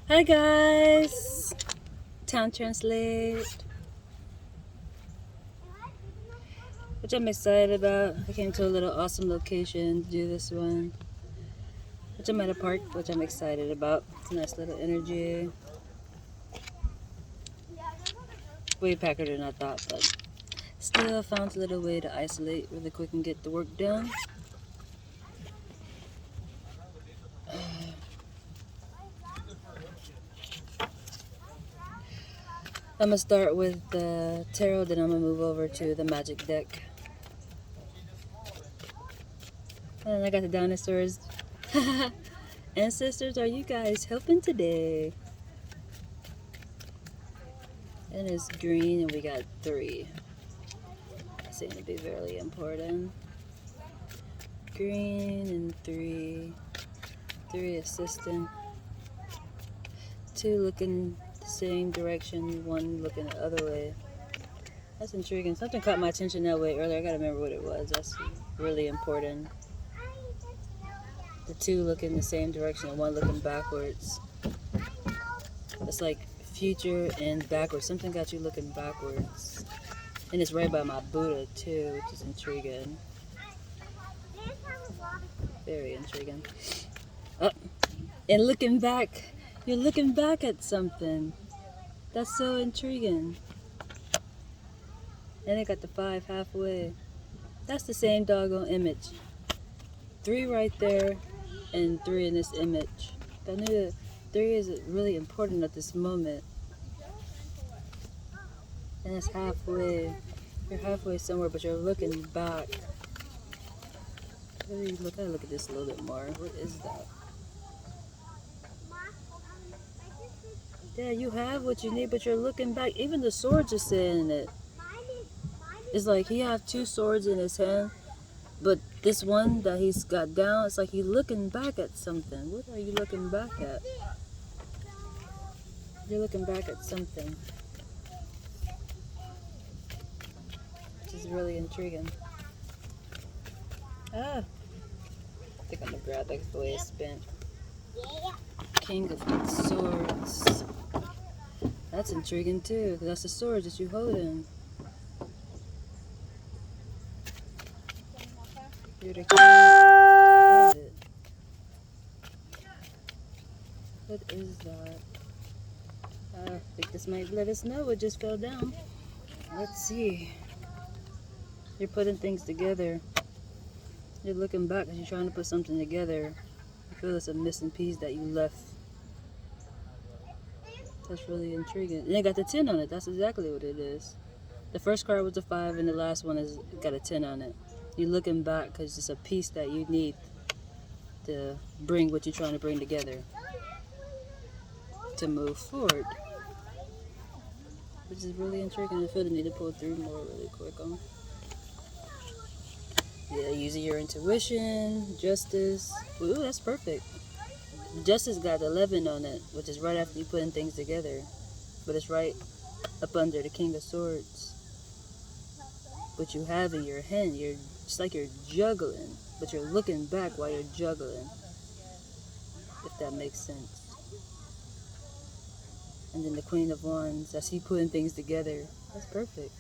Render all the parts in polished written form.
Hi guys, Town Translate, which I'm excited about. I came to a little awesome location to do this one, which I'm at a park, which I'm excited about. It's a nice little energy. Way packer than I thought, but still found a little way to isolate really quick and get the work done. I'm gonna start with the tarot, then I'm gonna move over to the magic deck. And I got the dinosaurs. Ancestors, are you guys helping today? And it's green, and we got 3. That seems to be very important. Green and 3. 3 assistant. 2 looking the same direction, 1 looking the other way. That's intriguing. Something caught my attention that way earlier. I gotta remember what it was. That's really important. The 2 looking the same direction and 1 looking backwards. It's like future and backwards. Something got you looking backwards. And it's right by my Buddha too, which is intriguing. Very intriguing. Oh, and looking back, you're looking back at something. That's so intriguing. And I got the 5 halfway. That's the same doggone image. 3 right there and 3 in this image. I knew that 3 is really important at this moment. And it's halfway. You're halfway somewhere, but you're looking back. I gotta look at this a little bit more. What is that? Yeah, you have what you need, but you're looking back. Even the swords are saying it. It's like he have 2 swords in his hand, but this one that he's got down, it's like he's looking back at something. What are you looking back at? You're looking back at something. Which is really intriguing. Ah, I think I'm gonna grab that the way it's spent. King of Swords. That's intriguing too, because that's the swords that you hold in. You're the king. What is that? I think this might let us know it just fell down. Let's see. You're putting things together. You're looking back because you're trying to put something together. You feel there's a missing piece that you left. That's really intriguing. And they got the 10 on it. That's exactly what it is. The first card was a 5 and the last one has got a 10 on it. You're looking back because it's a piece that you need to bring what you're trying to bring together to move forward. Which is really intriguing. I feel the need to pull through more really quick on. Yeah, using your intuition, justice. Ooh, that's perfect. Justice got 11 on it, which is right after you putting things together. But it's right up under the King of Swords. What you have in your hand, it's like you're juggling, but you're looking back while you're juggling. If that makes sense. And then the Queen of Wands, I see putting things together. That's perfect.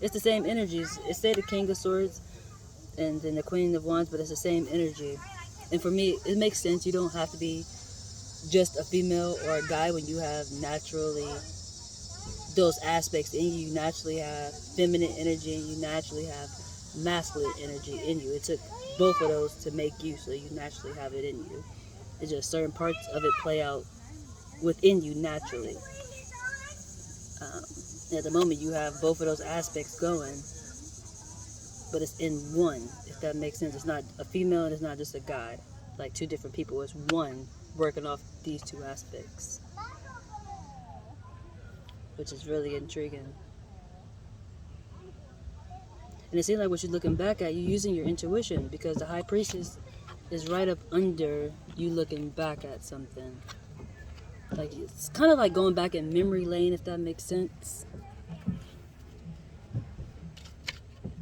It's the same energies. It say the King of Swords and then the Queen of Wands, but it's the same energy. And for me, it makes sense. You don't have to be just a female or a guy when you have naturally those aspects in you. You naturally have feminine energy and you naturally have masculine energy in you. It took both of those to make you, so you naturally have it in you. It's just certain parts of it play out within you naturally. At the moment, you have both of those aspects going, but it's in one, if that makes sense. It's not a female and it's not just a guy, like 2 different people. It's one working off these 2 aspects, which is really intriguing. And it seems like what you're looking back at, you're using your intuition, because the High Priestess is right up under you looking back at something. Like, it's kind of like going back in memory lane, if that makes sense.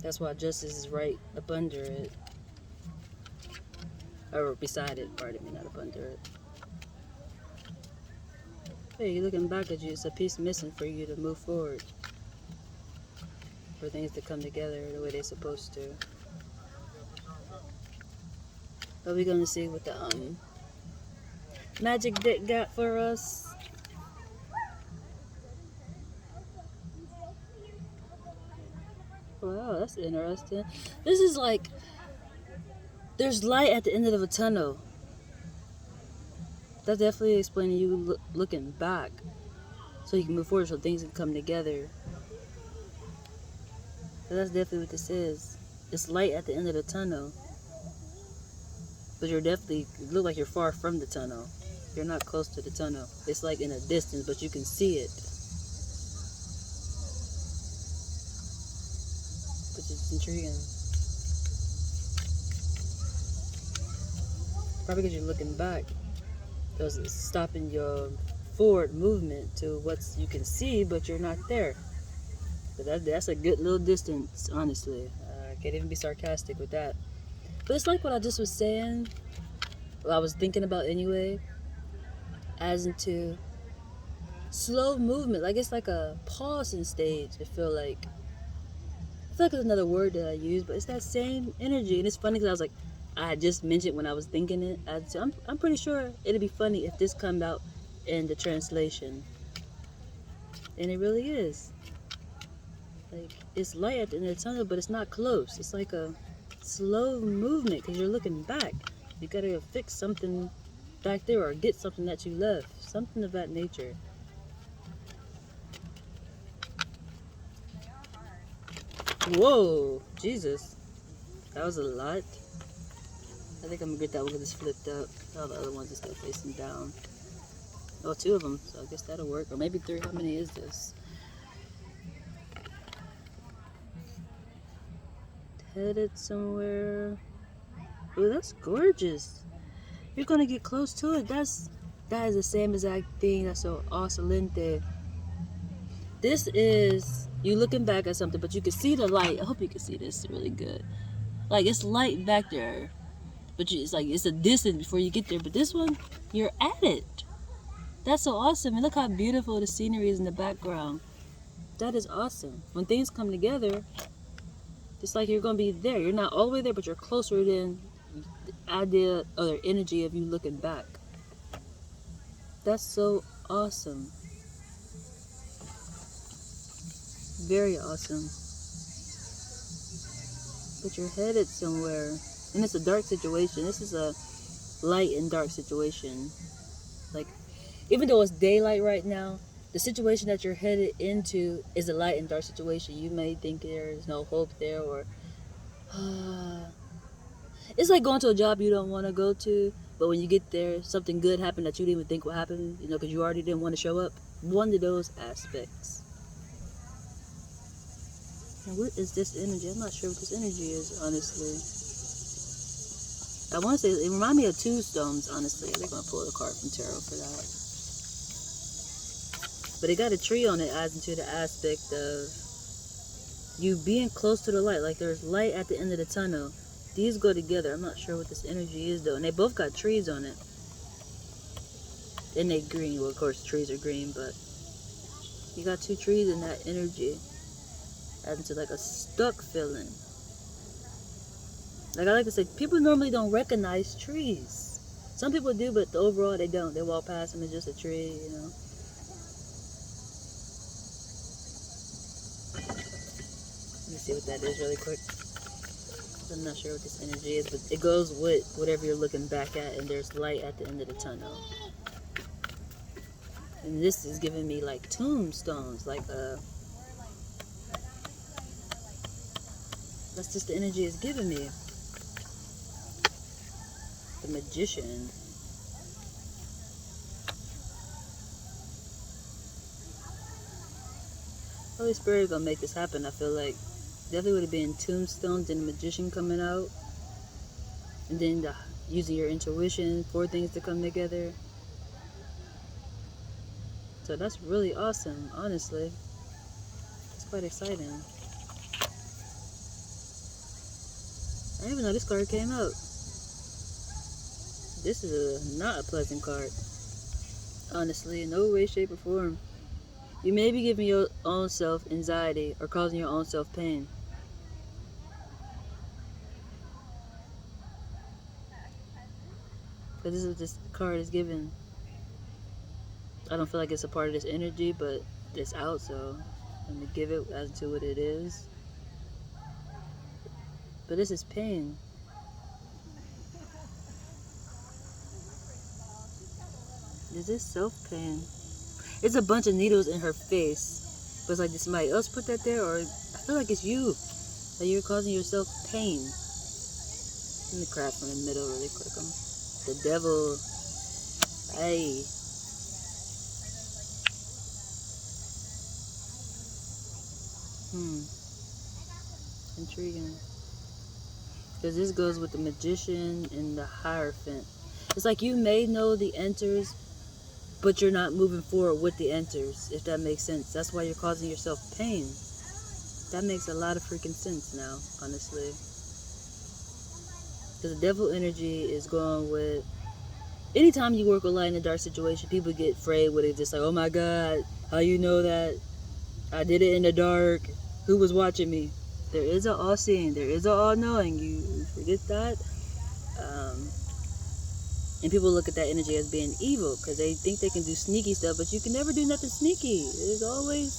That's why Justice is right up under it. Or beside it, pardon me, not up under it. Hey, you're looking back at you. It's a piece missing for you to move forward. For things to come together the way they're supposed to. But we're gonna see what the magic deck got for us. Wow, that's interesting. This is like there's light at the end of a tunnel. That's definitely explaining you looking back, so you can move forward, so things can come together. So that's definitely what this is. It's light at the end of the tunnel, but you look like you're far from the tunnel. You're not close to the tunnel. It's like in a distance, but you can see it. Which is intriguing. Probably because you're looking back. Because it's stopping your forward movement to what you can see, but you're not there. But that's a good little distance, honestly. I can't even be sarcastic with that. But it's like what I just was saying, what I was thinking about anyway, as into slow movement. Like it's like a pausing stage, I feel like. I feel like it's another word that I use, but it's that same energy. And it's funny because I had just mentioned when I was thinking it. I'm pretty sure it'd be funny if this come out in the translation. And it really is. Like, it's light at the end of the tunnel, but it's not close. It's like a slow movement because you're looking back. You gotta fix something back there or get something that you left. Something of that nature. Whoa, Jesus. That was a lot. I think I'm gonna get that one because it's flipped up. All the other ones just got facing down. Oh, two of them, so I guess that'll work. Or maybe three. How many is this? Headed somewhere. Ooh, that's gorgeous. You're gonna get close to it. That is the same exact thing. That's so excelente. This is you looking back at something, but you can see the light. I hope you can see this really good. Like it's light back there, but it's like it's a distance before you get there. But this one, you're at it. That's so awesome. And look how beautiful the scenery is in the background. That is awesome. When things come together, it's like you're gonna be there. You're not all the way there, but you're closer than the idea or the energy of you looking back. That's so awesome. Very awesome. But you're headed somewhere. And it's a dark situation. This is a light and dark situation. Like, even though it's daylight right now, the situation that you're headed into is a light and dark situation. You may think there's no hope there, or it's like going to a job you don't want to go to, but when you get there, something good happened that you didn't even think would happen, because you already didn't want to show up. One of those aspects. And what is this energy? I'm not sure what this energy is, honestly. I want to say, it reminds me of Tombstones, honestly. They're going to pull the card from Tarot for that. But it got a tree on it, adds into the aspect of you being close to the light. Like there's light at the end of the tunnel. These go together. I'm not sure what this energy is, though. And they both got trees on it. And they green. Well, of course, trees are green, but you got two trees in that energy. Adds into like a stuck feeling. Like I like to say, people normally don't recognize trees. Some people do, but overall they don't. They walk past them, it's just a tree, Let me see what that is really quick. I'm not sure what this energy is, but it goes with whatever you're looking back at, and there's light at the end of the tunnel. And this is giving me like tombstones, like that's just the energy it's giving me. The Magician. Holy Spirit is gonna make this happen. I feel like definitely would have been tombstones and the Magician coming out, and then using your intuition for things to come together. So that's really awesome, honestly. It's quite exciting. I didn't even know this card came out. This is not a pleasant card. Honestly, in no way, shape, or form. You may be giving your own self anxiety or causing your own self pain. But this is what this card is given. I don't feel like it's a part of this energy, but it's out, so I'm gonna give it as to what it is. But this is pain. Is this self-pain? It's a bunch of needles in her face. But it's like, did somebody else put that there? Or I feel like it's you. That you're causing yourself pain. Let me craft from the middle really quick. The devil. Hey. Intriguing. Because this goes with the magician and the Hierophant. It's like you may know the enters, but you're not moving forward with the enters, if that makes sense. That's why you're causing yourself pain. That makes a lot of freaking sense now, honestly. Because the devil energy is going with... Anytime you work with light in a dark situation, people get afraid with it. Just like, oh my God, how you know that? I did it in the dark. Who was watching me? There is an all-seeing. There is an all-knowing. You forget that. And people look at that energy as being evil because they think they can do sneaky stuff, but you can never do nothing sneaky. There's always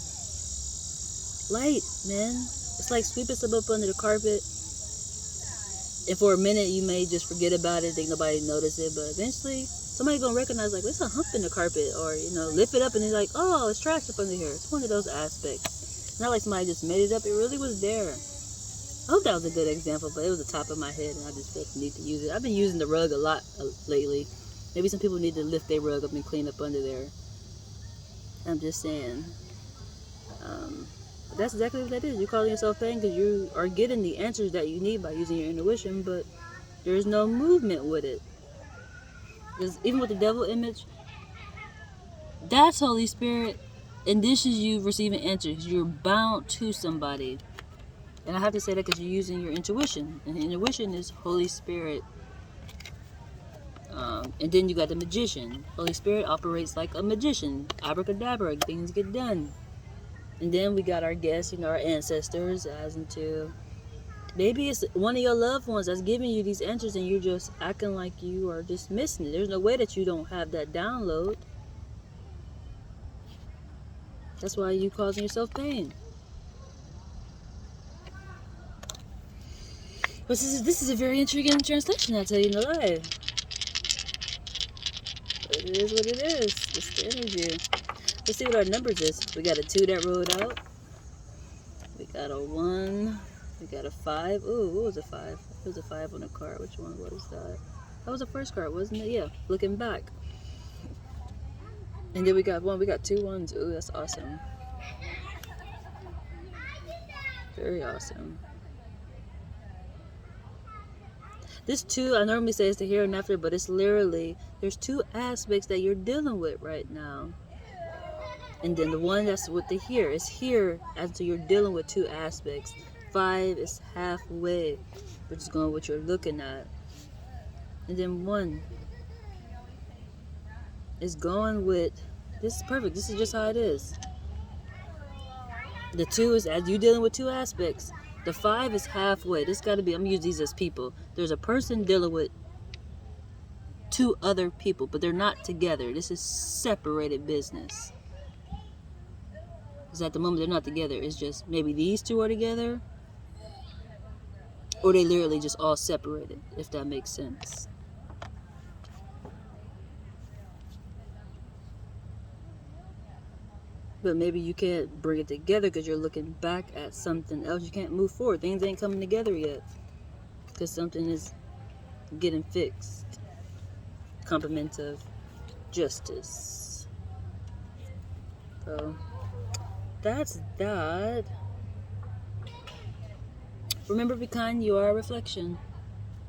light, man. It's like sweeping stuff up under the carpet. And for a minute, you may just forget about it, think nobody noticed it, but eventually, somebody gonna recognize, like, there's a hump in the carpet, or, lift it up and it's like, oh, it's trash up under here. It's one of those aspects. It's not like somebody just made it up. It really was there. I hope that was a good example, but it was the top of my head, and I just felt the need to use it. I've been using the rug a lot lately. Maybe some people need to lift their rug up and clean up under there. I'm just saying. But that's exactly what that is. You're calling yourself pain because you are getting the answers that you need by using your intuition, but there's no movement with it. Because even with the devil image, that's Holy Spirit, and this is you receiving answers. You're bound to somebody. And I have to say that because you're using your intuition. And intuition is Holy Spirit. And then you got the magician. Holy Spirit operates like a magician. Abracadabra, things get done. And then we got our guests, our ancestors, as into... Maybe it's one of your loved ones that's giving you these answers and you're just acting like you are just missing it. There's no way that you don't have that download. That's why you're causing yourself pain. But this is a very intriguing translation, I'll tell you no lie. But it is what it is. It's the energy. Let's see what our numbers is. We got a 2 that rolled out. We got a 1. We got a 5. Ooh, what was a 5? There was a 5 on the card. Which one was that? That was the first card, wasn't it? Yeah, looking back. And then we got 1. We got 2 ones. Ooh, that's awesome. Very awesome. This 2, I normally say it's the here and after, but it's literally, there's 2 aspects that you're dealing with right now. And then the one that's with the here is here after you're dealing with 2 aspects. 5 is halfway, which is going what you're looking at. And then 1 is going with, this is perfect. This is just how it is. The 2 is as you dealing with 2 aspects. The 5 is halfway. This got to be, I'm going to use these as people. There's a person dealing with 2 other people, but they're not together. This is separated business. Because at the moment, they're not together. It's just maybe these 2 are together, or they literally just all separated, if that makes sense. But maybe you can't bring it together because you're looking back at something else. You can't move forward. Things ain't coming together yet because something is getting fixed. Complement of justice. So that's that. Remember, be kind. You are a reflection.